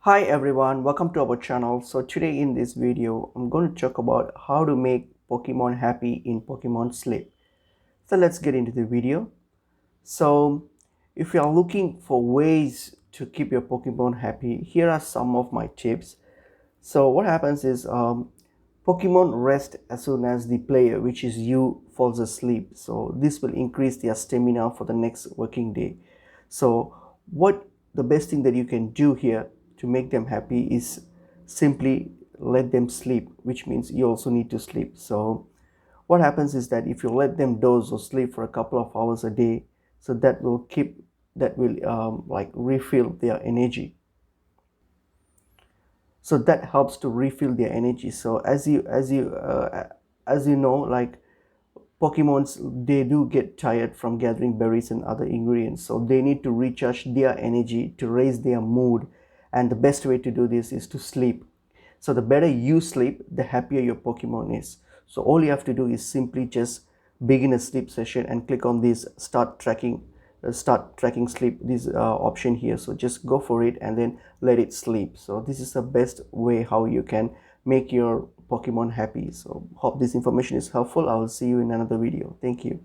Hi everyone, welcome to our channel. So today in this video, I'm going to talk about how to make Pokemon happy in Pokemon Sleep. So let's get into the video. So if you are looking for ways to keep your Pokemon happy, here are some of my tips. So what happens is Pokemon rest as soon as the player, which is you, falls asleep. So this will increase their stamina for the next working day. So what the best thing that you can do here to make them happy is simply let them sleep, which means you also need to sleep. So what happens is that if you let them doze or sleep for a couple of hours a day, so that will like refill their energy, so that helps to refill their energy. So as you know, like Pokemons, they do get tired from gathering berries and other ingredients, so they need to recharge their energy to raise their mood, and the best way to do this is to sleep. So the better you sleep, the happier your Pokemon is. So all you have to do is simply just begin a sleep session and click on this start tracking sleep, this option here. So just go for it and then let it sleep. So this is the best way how you can make your Pokemon happy. So hope this information is helpful. I will see you in another video. Thank you.